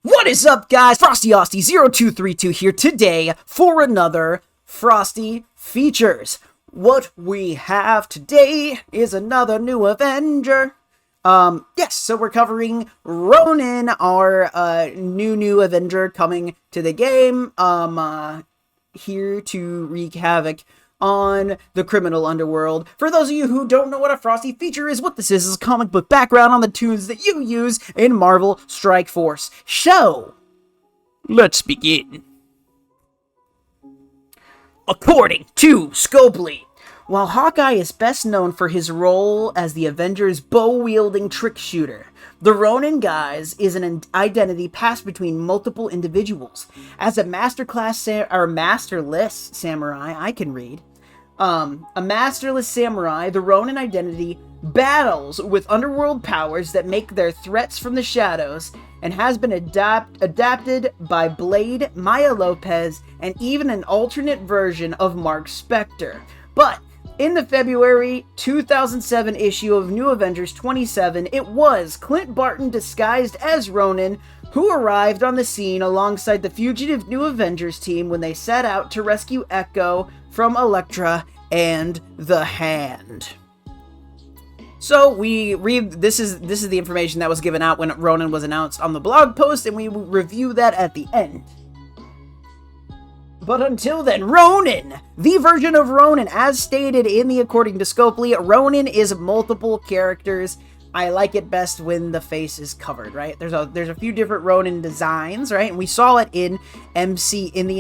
What is up, guys? Frosty0232 here today for another Frosty Features. What we have today is another new Avenger. Yes, so we're covering Ronin, our new Avenger coming to the game. Here to wreak havoc on the criminal underworld. For those of you who don't know what a Frosty feature is, what this is a comic book background on the tunes that you use in Marvel Strike Force. So, let's begin. According to Scopely, while Hawkeye is best known for his role as the Avengers' bow-wielding trick shooter, the Ronin guise is an identity passed between multiple individuals. As a masterless samurai, I can read. A masterless samurai, the Ronin identity battles with underworld powers that make their threats from the shadows, and has been adapted by Blade, Maya Lopez, and even an alternate version of Mark Spector. But in the February 2007 issue of New Avengers 27, it was Clint Barton disguised as Ronin who arrived on the scene alongside the fugitive New Avengers team when they set out to rescue Echo from Elektra and the Hand. So we read, this is the information that was given out when Ronin was announced on the blog post, and we will review that at the end. But until then, Ronin! The version of Ronin, as stated in the According to Scopely, Ronin is multiple characters. I like it best when the face is covered, right? There's a few different Ronin designs, right? And we saw it in the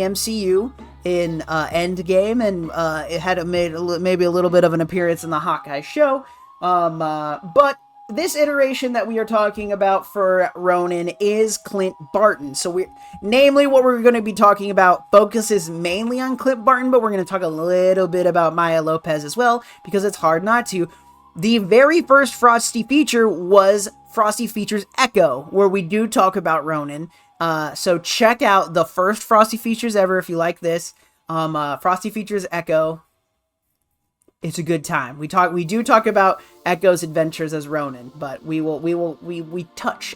MCU, in Endgame, and it had made maybe a little bit of an appearance in the Hawkeye show. But this iteration that we are talking about for Ronin is Clint Barton. So namely what we're going to be talking about focuses mainly on Clint Barton, but we're going to talk a little bit about Maya Lopez as well, because it's hard not to. The very first Frosty feature was Frosty Features Echo, where we do talk about Ronin. So check out the first Frosty Features ever if you like this. Frosty Features Echo. It's a good time. We do talk about Echo's adventures as Ronin, but we touch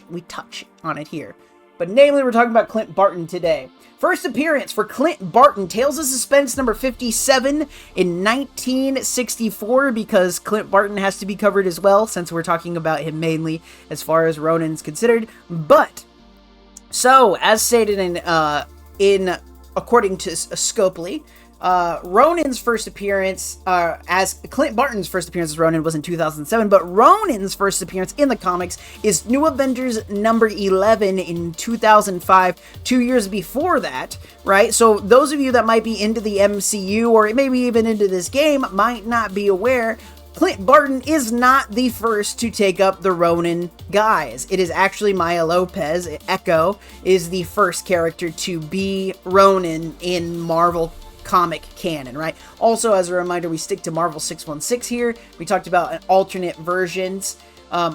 on it here. But namely, we're talking about Clint Barton today. First appearance for Clint Barton, Tales of Suspense number 57 in 1964, because Clint Barton has to be covered as well, since we're talking about him mainly as far as Ronin's considered. But so, as stated in according to Scopely, Ronin's first appearance, as Clint Barton's first appearance as Ronin was in 2007, but Ronin's first appearance in the comics is New Avengers number 11 in 2005, 2 years before that, right? So those of you that might be into the MCU, or maybe even into this game, might not be aware, Clint Barton is not the first to take up the Ronin guise. It is actually Maya Lopez. Echo is the first character to be Ronin in Marvel comic canon, right? Also, as a reminder, we stick to Marvel 616 here. We talked about an alternate version of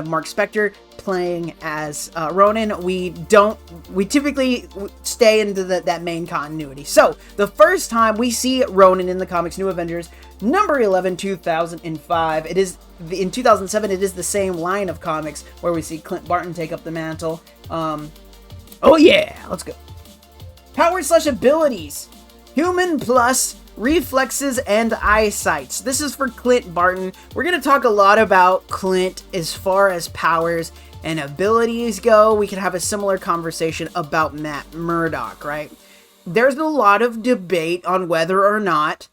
Mark Spector playing as Ronin. We typically stay into that main continuity. So, the first time we see Ronin in the comics, New Avengers, number 11, 2005. It is, in 2007, it is the same line of comics where we see Clint Barton take up the mantle. Oh yeah, let's go. Power/abilities. Human plus reflexes and eyesight. This is for Clint Barton. We're going to talk a lot about Clint as far as powers and abilities go. We can have a similar conversation about Matt Murdock, right? There's a lot of debate on whether or not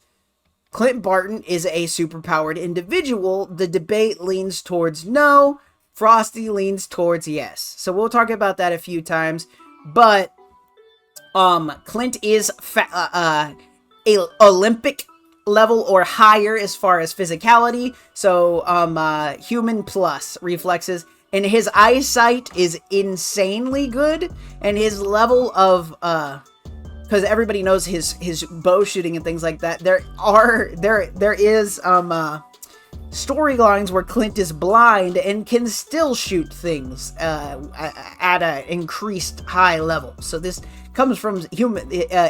Clint Barton is a superpowered individual. The debate leans towards no. Frosty leans towards yes. So we'll talk about that a few times. But Clint is a Olympic level or higher as far as physicality. So, human plus reflexes. And his eyesight is insanely good. And his level of, because everybody knows his bow shooting and things like that. There is storylines where Clint is blind and can still shoot things at an increased high level. So this comes from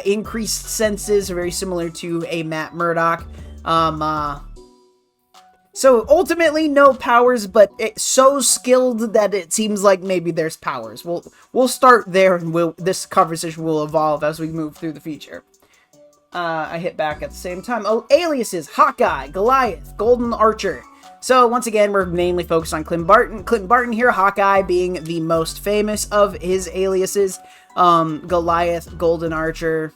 increased senses, very similar to a Matt Murdock. So ultimately, no powers, but it's so skilled that it seems like maybe there's powers. We'll start there, and this conversation will evolve as we move through the feature. I hit back at the same time. Oh, aliases: Hawkeye, Goliath, Golden Archer. So once again, we're mainly focused on Clint Barton. Clint Barton here, Hawkeye being the most famous of his aliases. Goliath, Golden Archer.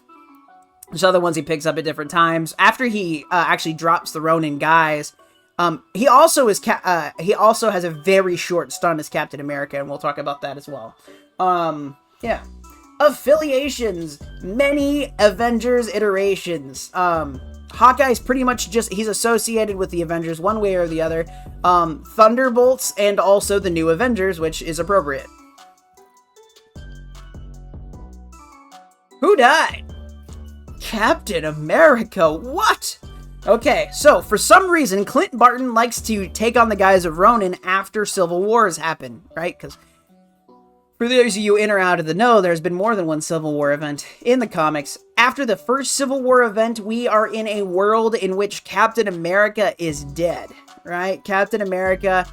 There's other ones he picks up at different times. After he actually drops the Ronin guys. He also has a very short stint as Captain America, and we'll talk about that as well. Yeah. Affiliations. Many Avengers iterations. Hawkeye's pretty much he's associated with the Avengers one way or the other. Thunderbolts and also the New Avengers, which is appropriate. Who died? Captain America. What? Okay, so for some reason, Clint Barton likes to take on the guise of Ronin after Civil Wars happen, right? Because for those of you in or out of the know, there's been more than one Civil War event in the comics. After the first Civil War event, we are in a world in which Captain America is dead, right? Captain America,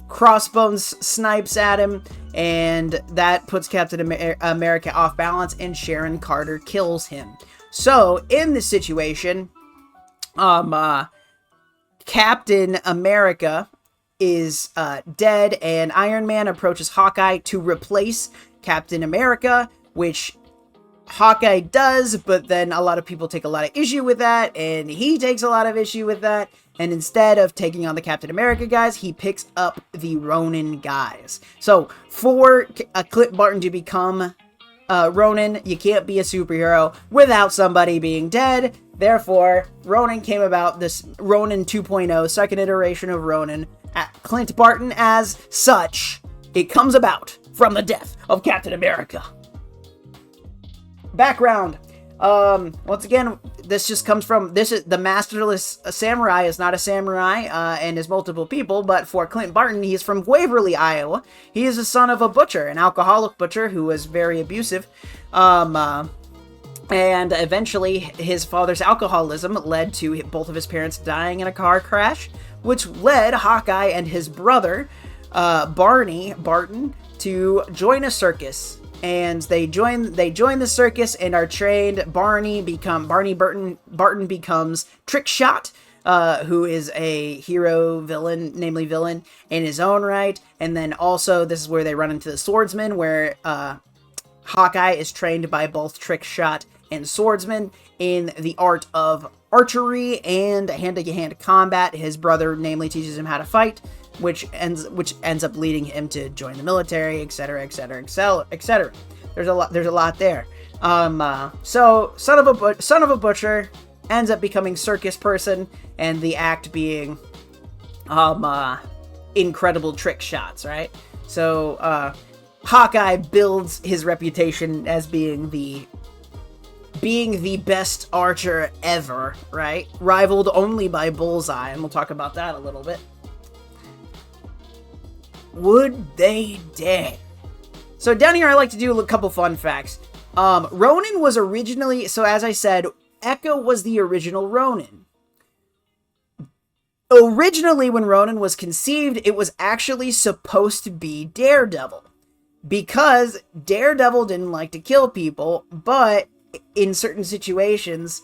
Crossbones snipes at him, and that puts Captain America off balance, and Sharon Carter kills him. So, in this situation, Captain America is dead, and Iron Man approaches Hawkeye to replace Captain America, which Hawkeye does, but then a lot of people take a lot of issue with that, and he takes a lot of issue with that, and instead of taking on the Captain America guys, he picks up the Ronin guys. So, for Clint Barton to become Ronin, you can't be a superhero without somebody being dead. Therefore, Ronin came about, this Ronin 2.0, second iteration of Ronin, at Clint Barton as such. It comes about from the death of Captain America. Background. Once again, this just comes from, this is the masterless samurai is not a samurai, and is multiple people, but for Clint Barton, he's from Waverly, Iowa. He is the son of a butcher, an alcoholic butcher who was very abusive. And eventually, his father's alcoholism led to both of his parents dying in a car crash, which led Hawkeye and his brother, Barney Barton, to join a circus. And they join the circus and are trained. Barney Barton becomes Trickshot, who is a hero villain in his own right. And then also, this is where they run into the swordsman, where Hawkeye is trained by both Trickshot and Swordsman in the art of archery and hand-to-hand combat. His brother, namely, teaches him how to fight, which ends up leading him to join the military, etc., etc., etc. There's a lot there. So son of a butcher ends up becoming circus person, and the act being incredible trick shots, right? So Hawkeye builds his reputation as being the best archer ever, right? Rivaled only by Bullseye, and we'll talk about that a little bit. Would they dare? So down here, I like to do a couple fun facts. Ronin was originally, so as I said, Echo was the original Ronin. Originally, when Ronin was conceived, it was actually supposed to be Daredevil, because Daredevil didn't like to kill people, but in certain situations,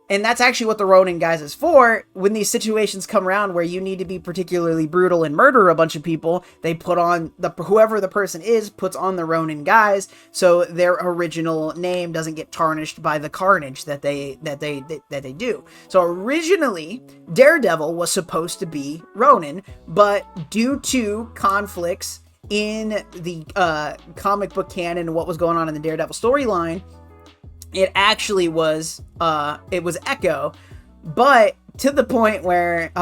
and that's actually what the Ronin guys is for, when these situations come around where you need to be particularly brutal and murder a bunch of people, they put on, whoever the person is puts on the Ronin guys, so their original name doesn't get tarnished by the carnage that they do. So originally, Daredevil was supposed to be Ronin, but due to conflicts in the comic book canon and what was going on in the Daredevil storyline, it actually was, it was Echo, but to the point where,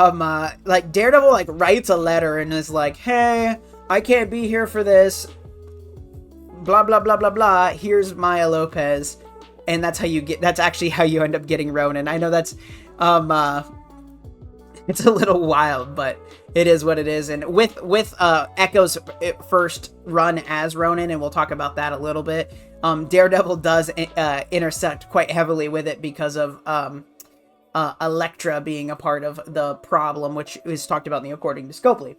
like, Daredevil, like, writes a letter and is like, hey, I can't be here for this, blah, blah, blah, blah, blah, here's Maya Lopez, and that's actually how you end up getting Ronin. I know that's, it's a little wild, but it is what it is, and with Echo's first run as Ronin, and we'll talk about that a little bit, Daredevil does intersect quite heavily with it because of Elektra being a part of the problem, which is talked about in the According to Scopely.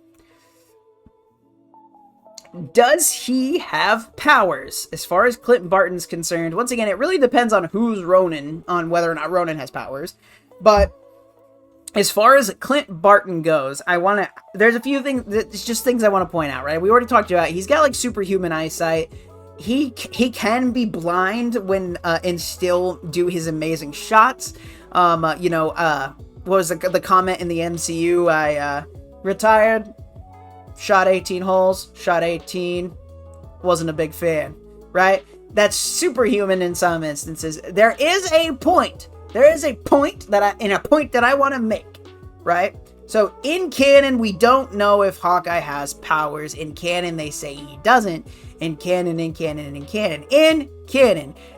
Does he have powers? As far as Clint Barton's concerned, once again, it really depends on who's Ronin, on whether or not Ronin has powers. But as far as Clint Barton goes, there's a few things, it's just things I want to point out, right? We already talked about, he's got like superhuman eyesight. He can be blind when, and still do his amazing shots. What was the comment in the MCU? I retired, shot 18 holes, shot 18, wasn't a big fan, right? That's superhuman in some instances. There is a point that I want to make, right? So in canon, we don't know if Hawkeye has powers. In canon, they say he doesn't. In canon,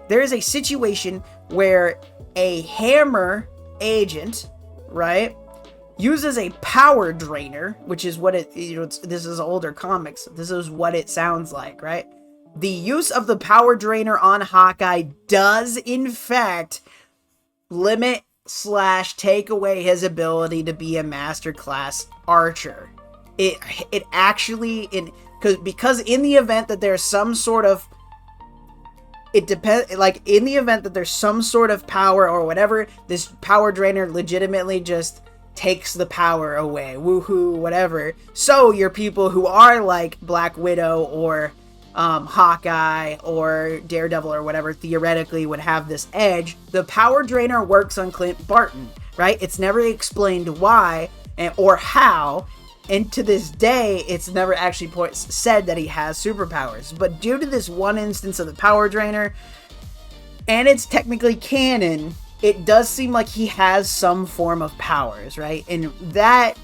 there is a situation where a Hammer agent, right, uses a power drainer, which is what this is older comics. This is what it sounds like, right? The use of the power drainer on Hawkeye does, in fact, limit / take away his ability to be a masterclass archer. It actually, because in the event that there's some sort of, it depends, like in the event that there's some sort of power or whatever, this power drainer legitimately just takes the power away. Woohoo, whatever. So your people who are like Black Widow or Hawkeye or Daredevil or whatever theoretically would have this edge. The power drainer works on Clint Barton, right? It's never explained why or how, and to this day, it's never actually said that he has superpowers. But due to this one instance of the power drainer, and it's technically canon, it does seem like he has some form of powers, right? And that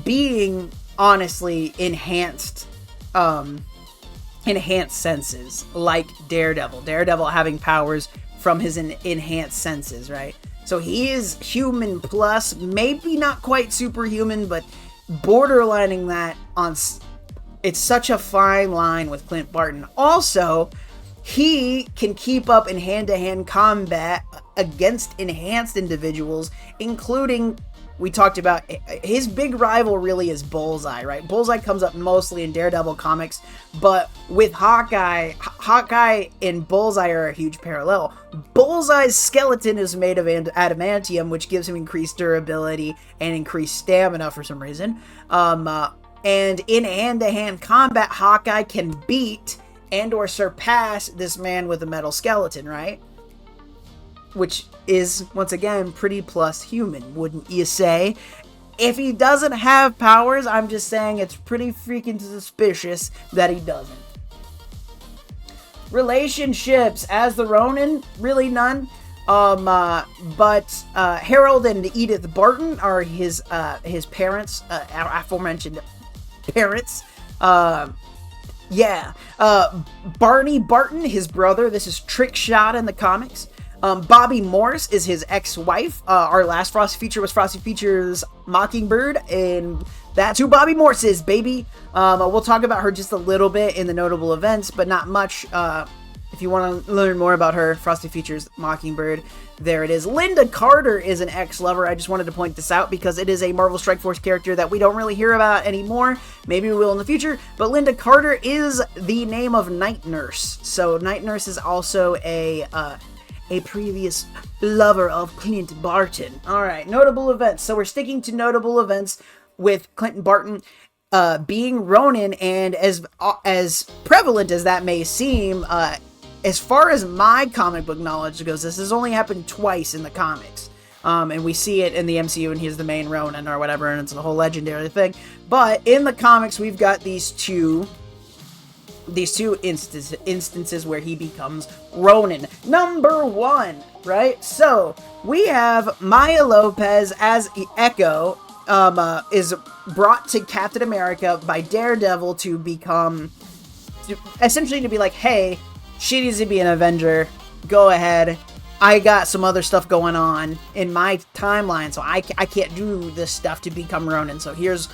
being honestly enhanced senses, like Daredevil. Daredevil having powers from his enhanced senses, right? So he is human plus, maybe not quite superhuman, but borderlining that on. It's such a fine line with Clint Barton. Also, he can keep up in hand-to-hand combat against enhanced individuals, including, we talked about, his big rival really is Bullseye, right? Bullseye comes up mostly in Daredevil comics, but with Hawkeye and Bullseye are a huge parallel. Bullseye's skeleton is made of adamantium, which gives him increased durability and increased stamina for some reason. And in hand-to-hand combat, Hawkeye can beat and or surpass this man with a metal skeleton, right? Which is, once again, pretty plus human, wouldn't you say? If he doesn't have powers, I'm just saying it's pretty freaking suspicious that he doesn't. Relationships. As the Ronin, really none. But Harold and Edith Barton are his parents, aforementioned parents. Barney Barton, his brother. This is Trick Shot in the comics. Bobby Morse is his ex-wife. Our last Frosty feature was Frosty Features Mockingbird, and that's who Bobby Morse is, baby. We'll talk about her just a little bit in the notable events, but not much. If you want to learn more about her, Frosty Features Mockingbird, there it is. Linda Carter is an ex-lover. I just wanted to point this out because it is a Marvel Strike Force character that we don't really hear about anymore. Maybe we will in the future, but Linda Carter is the name of Night Nurse. So Night Nurse is also a previous lover of Clint Barton. Alright, notable events. So we're sticking to notable events with Clint Barton being Ronin, and as prevalent as that may seem, as far as my comic book knowledge goes, this has only happened twice in the comics. And we see it in the MCU, and he's the main Ronin or whatever, and it's a whole legendary thing. But in the comics, we've got these two instances where he becomes Ronin. Number 1, right? So we have Maya Lopez as Echo, is brought to Captain America by Daredevil to essentially to be like, hey, she needs to be an Avenger. Go ahead. I got some other stuff going on in my timeline, so I can't do this stuff to become Ronin. So here's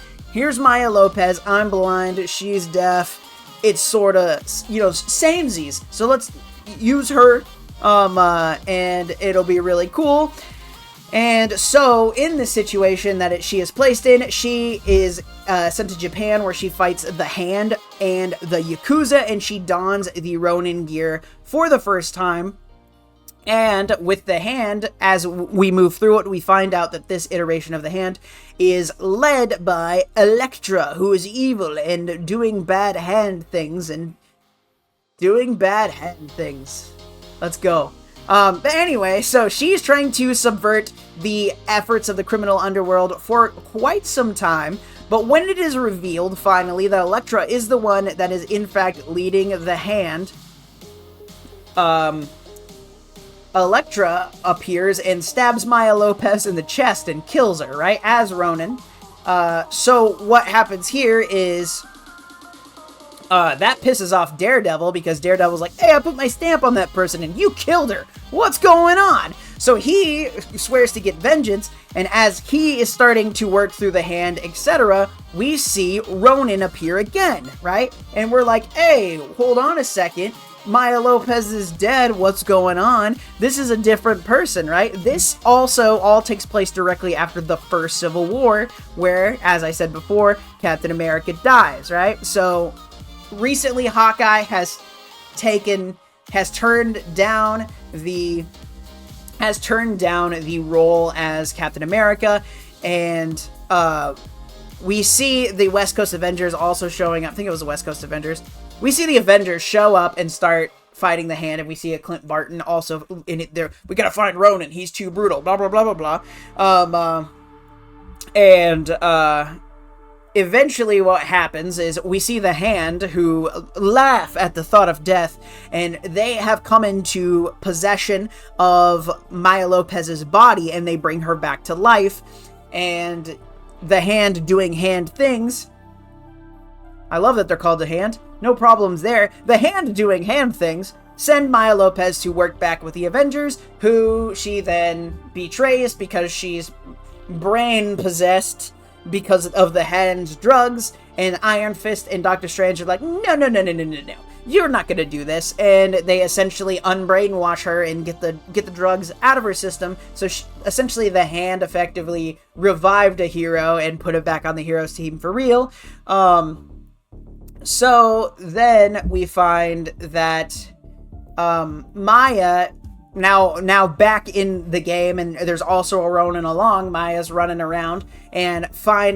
Maya Lopez. I'm blind. She's deaf. It's sort of, samesies. So let's use her, and it'll be really cool. And so, in the situation that she is placed in, she is sent to Japan, where she fights the Hand and the Yakuza, and she dons the Ronin gear for the first time. And with the Hand, as we move through it, we find out that this iteration of the Hand is led by Elektra, who is evil and doing bad hand things, Let's go. But anyway, so she's trying to subvert the efforts of the criminal underworld for quite some time, but when it is revealed, finally, that Elektra is the one that is in fact leading the Hand, Elektra appears and stabs Maya Lopez in the chest and kills her, right, as Ronin. So what happens here is, that pisses off Daredevil, because Daredevil's like, hey, I put my stamp on that person and you killed her. What's going on? So he swears to get vengeance, and as he is starting to work through the Hand, etc., we see Ronin appear again, right? And we're like, hey, hold on a second. Maya Lopez is dead. What's going on? This is a different person, right? This also all takes place directly after the first Civil War, where, as I said before, Captain America dies, right? So recently, Hawkeye has turned down the role as Captain America, and we see the West Coast Avengers also showing up. I think it was the West Coast Avengers. We see the Avengers show up and start fighting the Hand, and we see a Clint Barton also in it there. We gotta find Ronin. He's too brutal. Blah blah blah blah blah. Eventually what happens is we see the Hand, who laugh at the thought of death, and they have come into possession of Maya Lopez's body, and they bring her back to life, and the Hand doing Hand things. I love that they're called the Hand. No problems there. The Hand doing Hand things send Maya Lopez to work back with the Avengers, who she then betrays because she's brain possessed because of the Hand's drugs, and Iron Fist and Doctor Strange are like, no, you're not gonna do this, and they essentially unbrainwash her and get the drugs out of her system. So essentially the Hand effectively revived a hero and put it back on the heroes team for real. So then we find that Maya, now back in the game, and there's also a Ronin along, Maya's running around, and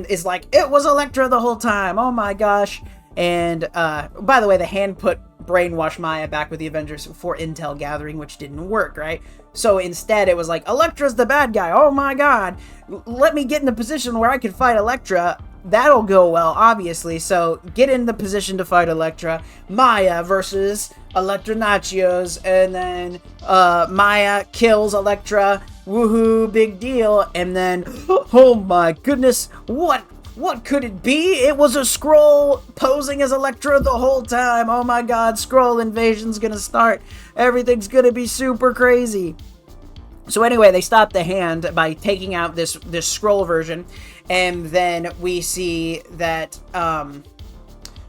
is like, it was Elektra the whole time, oh my gosh. And by the way, the Hand put brainwash Maya back with the Avengers for intel gathering, which didn't work, right? So instead it was like, Elektra's the bad guy, oh my god, let me get in a position where I can fight Elektra. That'll go well, obviously. So get in the position to fight Elektra. Maya versus Elektra Nachos, and then Maya kills Elektra. Woohoo, big deal. And then, oh my goodness, what could it be? It was a Skrull posing as Elektra the whole time. Oh my god, Skrull invasion's gonna start. Everything's gonna be super crazy. So anyway, they stop the Hand by taking out this Skrull version, and then we see that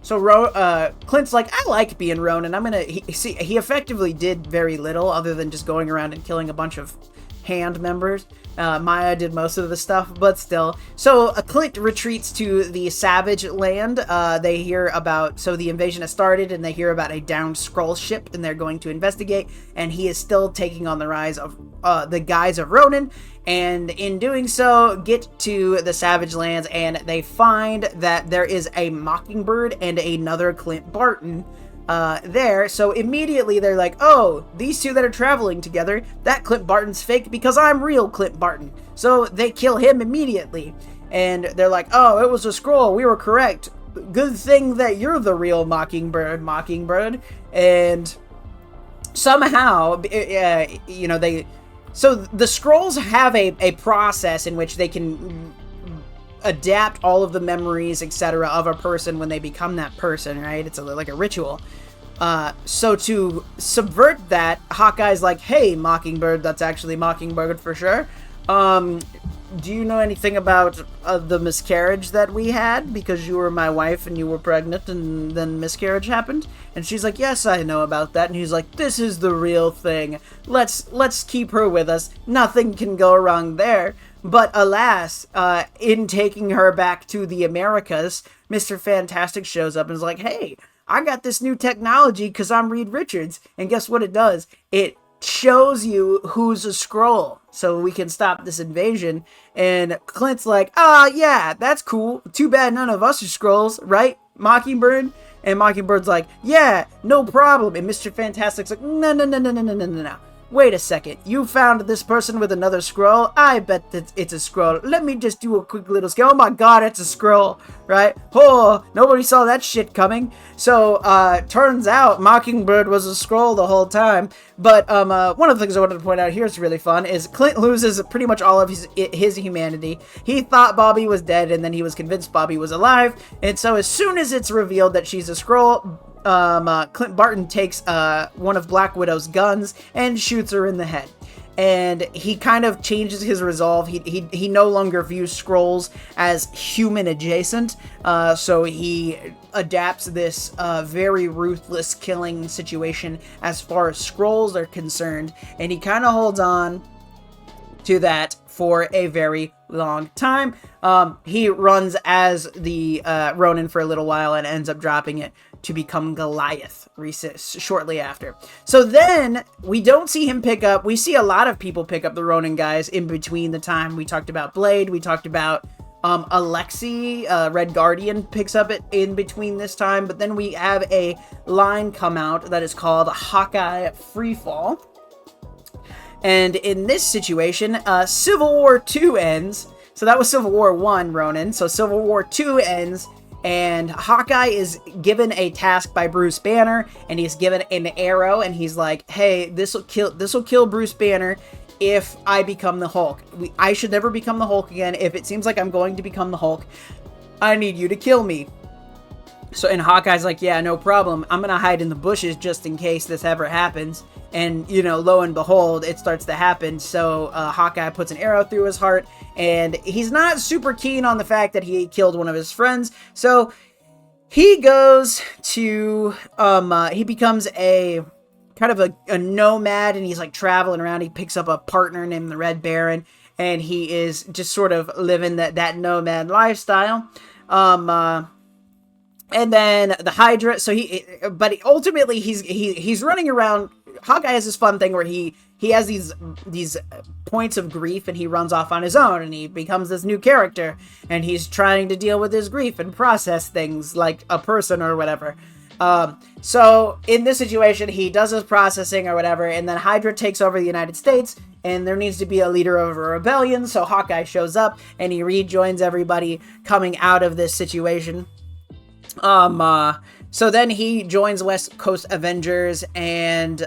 Clint's like, I like being Ronin. He effectively did very little other than just going around and killing a bunch of Hand members. Maya did most of the stuff, but still. So Clint retreats to the Savage Land. They hear about, so the invasion has started, and they hear about a downed Skrull ship, and they're going to investigate, and he is still taking on the rise of the guise of Ronin, and in doing so, get to the Savage Lands, and they find that there is a Mockingbird and another Clint Barton there. So immediately they're like, oh, these two that are traveling together, that Clint Barton's fake because I'm real Clint Barton. So they kill him immediately, and they're like, oh, it was a Skrull, we were correct, good thing that you're the real Mockingbird. And somehow so the Skrulls have a process in which they can adapt all of the memories, etc., of a person when they become that person, right? It's like a ritual. So to subvert that, Hawkeye's like, hey, Mockingbird, that's actually Mockingbird for sure. do you know anything about the miscarriage that we had? Because you were my wife and you were pregnant and then miscarriage happened. And she's like, yes, I know about that. And he's like, this is the real thing. Let's keep her with us. Nothing can go wrong there. But alas, in taking her back to the Americas, Mr. Fantastic shows up and is like, hey, I got this new technology because I'm Reed Richards. And guess what it does? It shows you who's a Skrull so we can stop this invasion. And Clint's like, yeah, that's cool. Too bad none of us are Skrulls, right, Mockingbird? And Mockingbird's like, yeah, no problem. And Mr. Fantastic's like, no. Wait a second, you found this person with another Skrull? I bet that it's a Skrull. Let me just do a quick little scan. Oh my god, it's a Skrull, right? Oh, nobody saw that shit coming. So, turns out Mockingbird was a Skrull the whole time. But, one of the things I wanted to point out here is really fun is Clint loses pretty much all of his humanity. He thought Bobby was dead, and then he was convinced Bobby was alive. And so as soon as it's revealed that she's a Skrull, Clint Barton takes one of Black Widow's guns and shoots her in the head. And he kind of changes his resolve. He no longer views Skrulls as human adjacent, so he adapts this very ruthless killing situation as far as Skrulls are concerned, and he kind of holds on to that for a very long time. He runs as the Ronin for a little while and ends up dropping it to become Goliath shortly after. So then we don't see him pick up. We see a lot of people pick up the Ronin guys in between the time. We talked about Blade. We talked about Alexi, Red Guardian picks up it in between this time. But then we have a line come out that is called Hawkeye Freefall. And in this situation, Civil War 2 ends. So that was Civil War 1, Ronin. So Civil War 2 ends, and Hawkeye is given a task by Bruce Banner, and he's given an arrow, and he's like, hey, this will kill Bruce Banner if I become the Hulk. I should never become the Hulk again. If it seems like I'm going to become the Hulk, I need you to kill me. So, and Hawkeye's like, yeah, no problem. I'm going to hide in the bushes just in case this ever happens. And, you know, lo and behold, it starts to happen. So, Hawkeye puts an arrow through his heart, and he's not super keen on the fact that he killed one of his friends. So, he goes to, he becomes a kind of a nomad, and he's like traveling around. He picks up a partner named the Red Baron, and he is just sort of living that nomad lifestyle. And then the Hydra, so but ultimately he's running around. Hawkeye has this fun thing where he has these points of grief, and he runs off on his own, and he becomes this new character, and he's trying to deal with his grief and process things like a person or whatever. So in this situation, he does his processing or whatever, and then Hydra takes over the United States, and there needs to be a leader of a rebellion, so Hawkeye shows up, and he rejoins everybody coming out of this situation. So then he joins West Coast Avengers, and,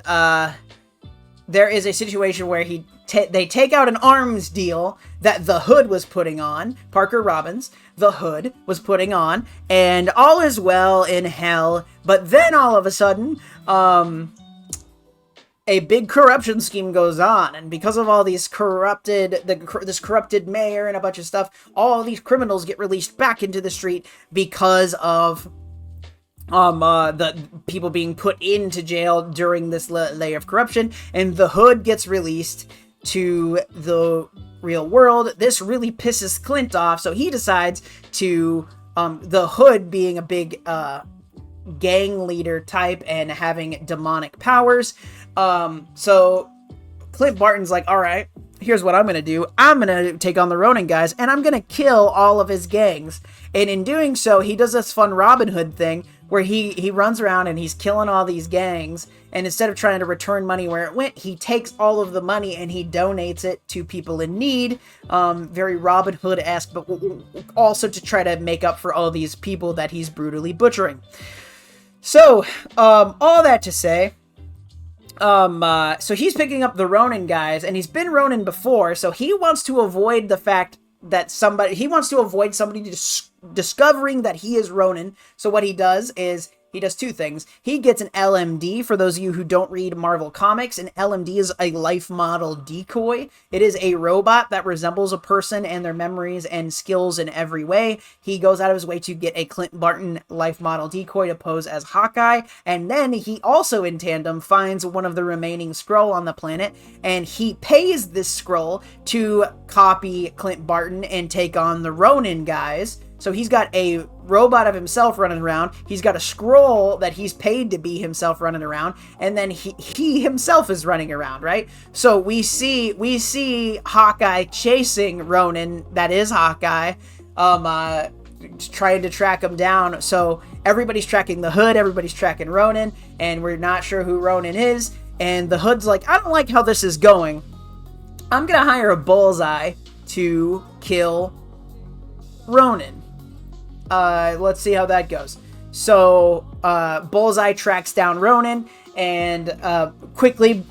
there is a situation where they take out an arms deal that the Hood was putting on, Parker Robbins, the Hood, was putting on, and all is well in hell, but then all of a sudden, a big corruption scheme goes on, and because of all these this corrupted mayor and a bunch of stuff, all these criminals get released back into the street because of the people being put into jail during this layer of corruption, and the Hood gets released to the real world. This really pisses Clint off, so he decides to, the Hood being a big, gang leader type and having demonic powers, so Clint Barton's like, alright, here's what I'm gonna do. I'm gonna take on the Ronin guys, and I'm gonna kill all of his gangs. And in doing so, he does this fun Robin Hood thing, where he runs around and he's killing all these gangs, and instead of trying to return money where it went, he takes all of the money and he donates it to people in need. Very Robin Hood-esque, but also to try to make up for all these people that he's brutally butchering. So, all that to say, so he's picking up the Ronin guys, and he's been Ronin before, so he wants to avoid the fact that somebody discovering that he is Ronin. So what he does is he does two things. He gets an LMD. For those of you who don't read Marvel Comics, an LMD is a life model decoy. It is a robot that resembles a person and their memories and skills in every way. He goes out of his way to get a Clint Barton life model decoy to pose as Hawkeye, and then he also, in tandem, finds one of the remaining Skrull on the planet, and he pays this Skrull to copy Clint Barton and take on the Ronin guys. So he's got a robot of himself running around. He's got a Skrull that he's paid to be himself running around, and then he himself is running around, right? So we see Hawkeye chasing Ronin, that is Hawkeye, trying to track him down. So everybody's tracking the Hood, everybody's tracking Ronin, and we're not sure who Ronin is. And the Hood's like, I don't like how this is going. I'm gonna hire a Bullseye to kill Ronin. Let's see how that goes. So, Bullseye tracks down Ronin, and quickly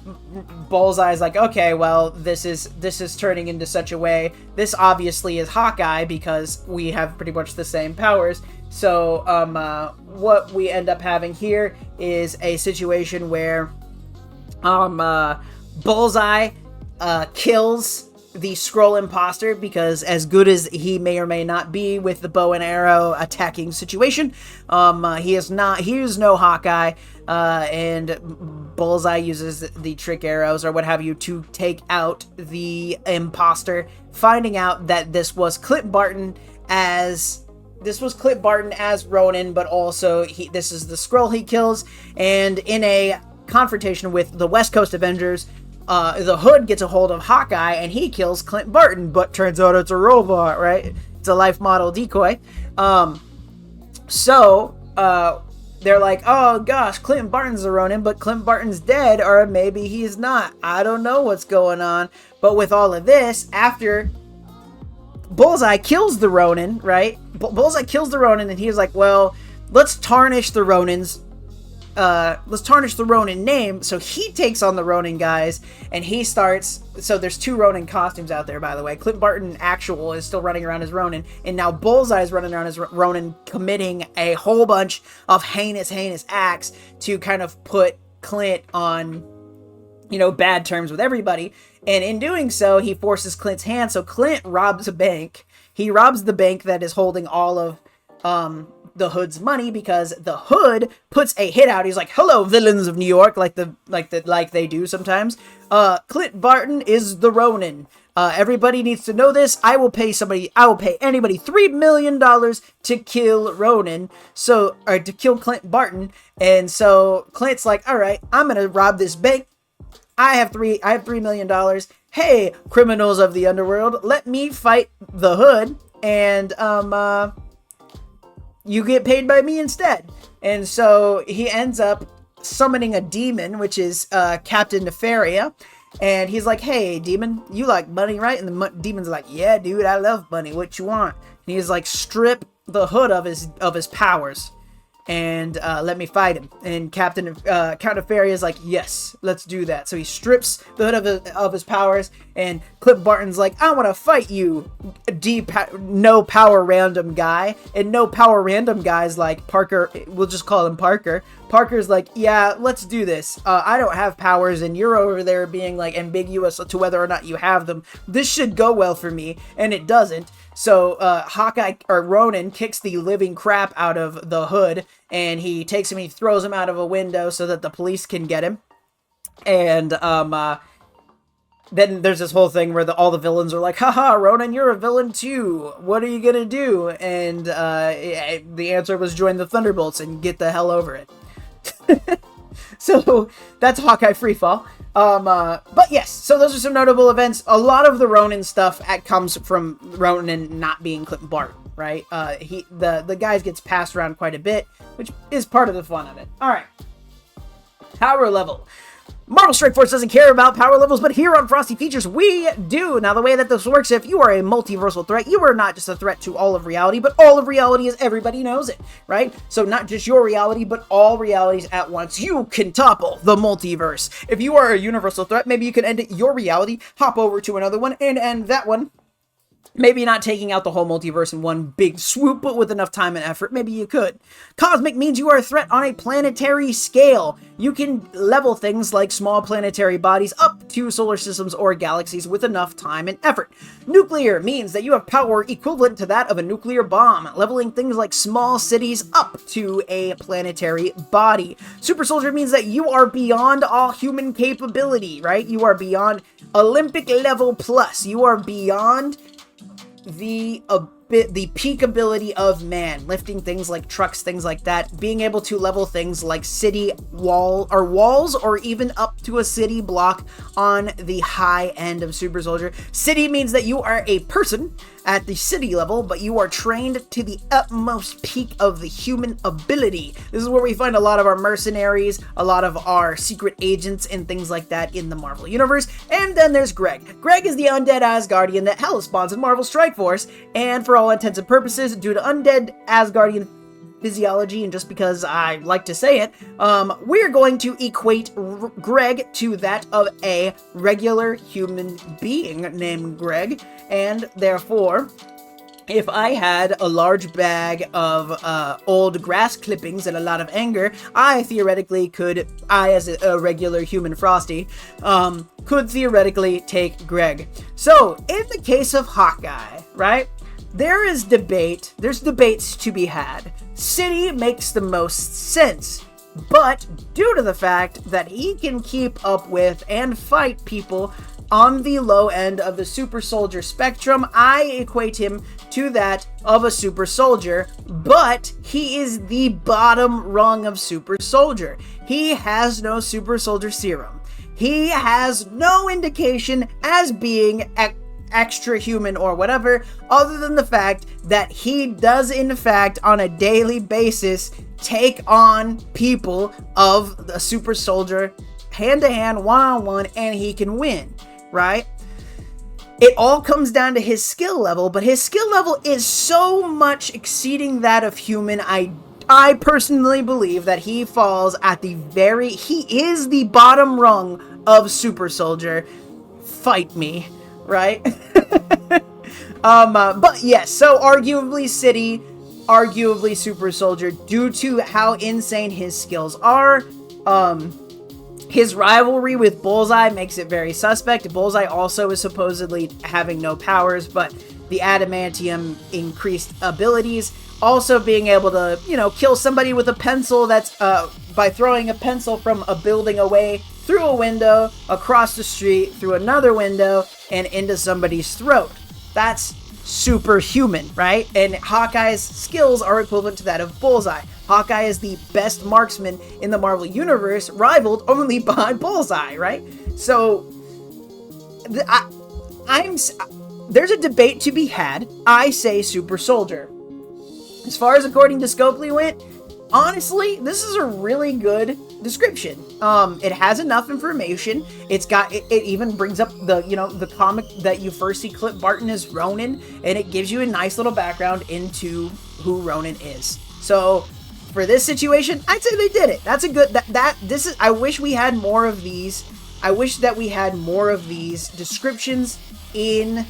Bullseye's like, okay, well, this is turning into such a way. This obviously is Hawkeye because we have pretty much the same powers. So, what we end up having here is a situation where Bullseye kills the Skrull imposter, because as good as he may or may not be with the bow and arrow attacking situation, he is no Hawkeye, and Bullseye uses the trick arrows or what have you to take out the imposter, finding out that this was Clint Barton as Ronin, but also this is the Skrull he kills. And in a confrontation with the West Coast Avengers, the Hood gets a hold of Hawkeye and he kills Clint Barton, but turns out it's a robot, right? It's a life model decoy. So they're like, oh gosh, Clint Barton's a Ronin, but Clint Barton's dead, or maybe he's not. I don't know what's going on. But with all of this, after Bullseye kills the Ronin, right? Bullseye kills the Ronin, and he's like, well, let's tarnish the Ronin name. So he takes on the Ronin guys, and he starts. So there's two Ronin costumes out there, by the way. Clint Barton actual is still running around as Ronin, and now Bullseye is running around as Ronin, committing a whole bunch of heinous acts to kind of put Clint on, bad terms with everybody. And in doing so, he forces Clint's hand. So Clint robs a bank. He robs the bank that is holding all of the Hood's money, because the Hood puts a hit out. He's like, hello, villains of New York, like they do sometimes. Clint Barton is the Ronin. Everybody needs to know this. I will pay anybody $3 million to kill Ronin. Or to kill Clint Barton. And so Clint's like, all right, I'm going to rob this bank. I have $3 million. Hey, criminals of the underworld, let me fight the Hood, and you get paid by me instead. And so he ends up summoning a demon, which is Captain Nefaria. And he's like, hey, demon, you like money, right? And the demon's like, yeah, dude, I love money. What you want? And he's like, strip the Hood of his powers and let me fight him. And Count Nefaria is like, yes, let's do that. So he strips the Hood of his powers, and Clint Barton's like, I want to fight you, no power random guy. And no power random guys like Parker, we'll just call him Parker. Parker's like, yeah, let's do this. I don't have powers, and you're over there being like ambiguous to whether or not you have them. This should go well for me, and it doesn't. So Ronin kicks the living crap out of the Hood, and he takes him, he throws him out of a window so that the police can get him. And then there's this whole thing where all the villains are like, haha, Ronin, you're a villain too. What are you gonna do? And the answer was join the Thunderbolts and get the hell over it. So that's Hawkeye Freefall. But yes, so those are some notable events. A lot of the Ronin stuff comes from Ronin not being Clint Barton, right? The guys gets passed around quite a bit, which is part of the fun of it. All right, power level. Marvel Strike Force doesn't care about power levels, but here on Frosty Features, we do. Now, the way that this works, if you are a multiversal threat, you are not just a threat to all of reality, but all of reality as everybody knows it, right? So not just your reality, but all realities at once. You can topple the multiverse. If you are a universal threat, maybe you can end your reality, hop over to another one, and end that one. Maybe not taking out the whole multiverse in one big swoop, but with enough time and effort, maybe you could. Cosmic means you are a threat on a planetary scale. You can level things like small planetary bodies up to solar systems or galaxies with enough time and effort. Nuclear means that you have power equivalent to that of a nuclear bomb, leveling things like small cities up to a planetary body. Super Soldier means that you are beyond all human capability, right? You are beyond Olympic level plus. You are beyond the peak ability of man, lifting things like trucks, things like that, being able to level things like city walls, or even up to a city block on the high end of Super Soldier. City means that you are a person at the city level, but you are trained to the utmost peak of the human ability. This is where we find a lot of our mercenaries, a lot of our secret agents, and things like that in the Marvel Universe. And then there's Greg. Greg is the undead Asgardian that hell spawns in Marvel Strike Force, and for all intents and purposes, due to undead Asgardian physiology, and just because I like to say it, we're going to equate Greg to that of a regular human being named Greg, and therefore, if I had a large bag of old grass clippings and a lot of anger, I theoretically could, as a regular human Frosty, could theoretically take Greg. So, in the case of Hawkeye, right, there's debates to be had. City makes the most sense, but due to the fact that he can keep up with and fight people on the low end of the super soldier spectrum, I equate him to that of a super soldier, but he is the bottom rung of super soldier. He has no super soldier serum. He has no indication as being extra human or whatever, other than the fact that he does in fact on a daily basis take on people of the super soldier hand-to-hand, one-on-one, and he can win, right? It all comes down to his skill level, but his skill level is so much exceeding that of human. I personally believe that he falls at he is the bottom rung of super soldier. Fight me. Right? But yes, so arguably City, arguably Super Soldier, due to how insane his skills are. His rivalry with Bullseye makes it very suspect. Bullseye also is supposedly having no powers, but the adamantium increased abilities. Also being able to, kill somebody with a pencil that's, by throwing a pencil from a building away, through a window, across the street, through another window, and into somebody's throat. That's superhuman, right? And Hawkeye's skills are equivalent to that of Bullseye. Hawkeye is the best marksman in the Marvel Universe, rivaled only by Bullseye, right? So, there's a debate to be had. I say Super Soldier. As far as according to Scopely went, honestly, this is a really good description. It has enough information. It even brings up the comic that you first see Clint Barton as Ronin, and it gives you a nice little background into who Ronin is. So for this situation, I'd say they did it. That's a good I wish we had more of these. I wish that we had more of these descriptions in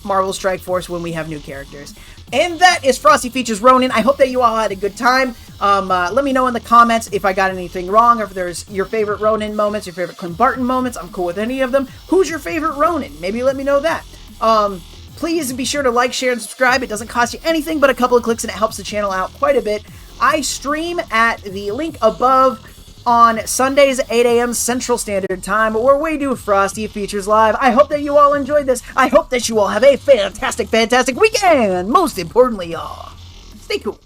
Marvel Strike Force when we have new characters. And that is Frosty Features Ronin. I hope that you all had a good time. Let me know in the comments if I got anything wrong, or if there's your favorite Ronin moments, your favorite Clint Barton moments. I'm cool with any of them. Who's your favorite Ronin? Maybe let me know that. Please be sure to like, share, and subscribe. It doesn't cost you anything but a couple of clicks, and it helps the channel out quite a bit. I stream at the link above on Sundays at 8 a.m. Central Standard Time, where we do Frosty Features Live. I hope that you all enjoyed this. I hope that you all have a fantastic, fantastic weekend. Most importantly, y'all, stay cool.